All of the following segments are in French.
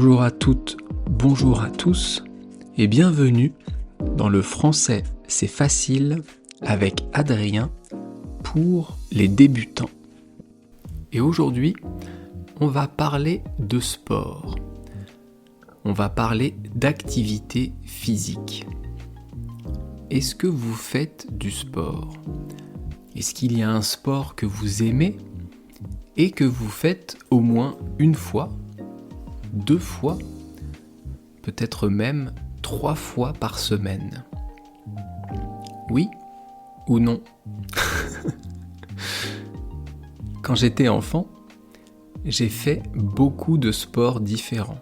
Bonjour à toutes, bonjour à tous et bienvenue dans le français c'est facile avec Adrien pour les débutants. Et aujourd'hui, on va parler de sport. On va parler d'activité physique. Est-ce que vous faites du sport ? Est-ce qu'il y a un sport que vous aimez et que vous faites au moins une fois, 2 fois, peut-être même 3 fois par semaine ? Oui ou non ? Quand j'étais enfant, j'ai fait beaucoup de sports différents.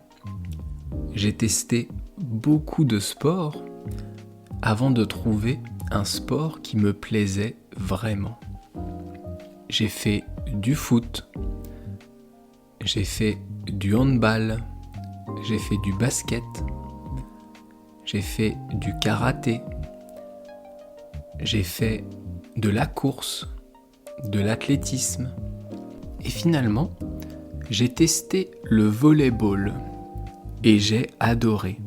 J'ai testé beaucoup de sports avant de trouver un sport qui me plaisait vraiment. J'ai fait du foot, j'ai fait du handball, j'ai fait du basket, j'ai fait du karaté, j'ai fait de la course, de l'athlétisme et finalement, j'ai testé le volley-ball et j'ai adoré.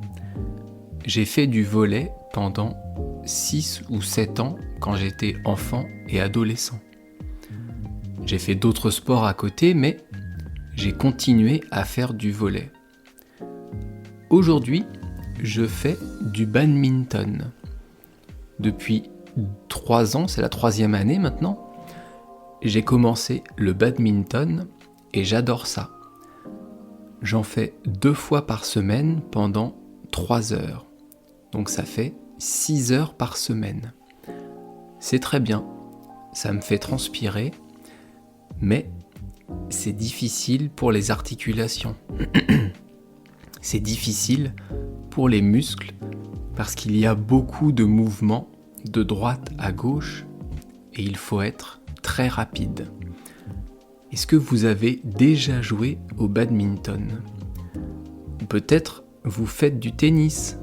J'ai fait du volley pendant 6 ou 7 ans quand j'étais enfant et adolescent. J'ai fait d'autres sports à côté, mais j'ai continué à faire du volley. Aujourd'hui, je fais du badminton. Depuis 3 ans, c'est la 3e année maintenant, j'ai commencé le badminton et j'adore ça. J'en fais 2 fois par semaine pendant 3 heures. Donc ça fait 6 heures par semaine. C'est très bien, ça me fait transpirer, mais c'est difficile pour les articulations. C'est difficile pour les muscles parce qu'il y a beaucoup de mouvements de droite à gauche et il faut être très rapide. Est-ce que vous avez déjà joué au badminton ? Ou peut-être vous faites du tennis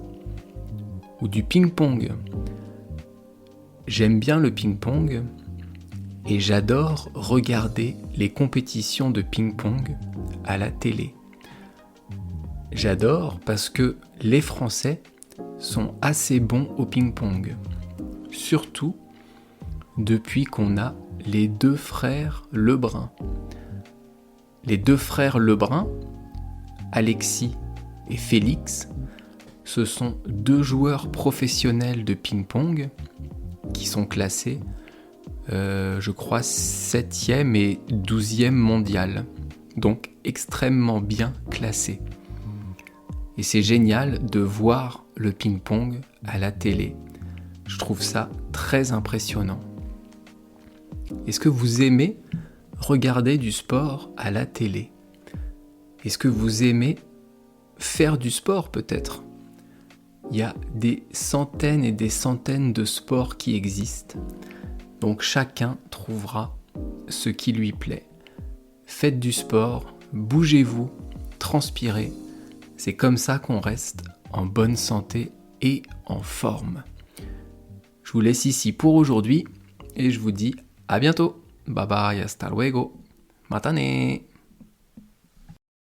ou du ping-pong. J'aime bien le ping-pong et j'adore regarder les compétitions de ping-pong à la télé. J'adore parce que les Français sont assez bons au ping-pong. Surtout depuis qu'on a les 2 frères Lebrun. Les 2 frères Lebrun, Alexis et Félix, ce sont 2 joueurs professionnels de ping-pong qui sont classés, je crois, 7e et 12e mondial. Donc extrêmement bien classés. Et c'est génial de voir le ping-pong à la télé. Je trouve ça très impressionnant. Est-ce que vous aimez regarder du sport à la télé ? Est-ce que vous aimez faire du sport peut-être ? Il y a des centaines et des centaines de sports qui existent. Donc chacun trouvera ce qui lui plaît. Faites du sport, bougez-vous, transpirez. C'est comme ça qu'on reste en bonne santé et en forme. Je vous laisse ici pour aujourd'hui et je vous dis à bientôt. Bye bye, hasta luego. Matane.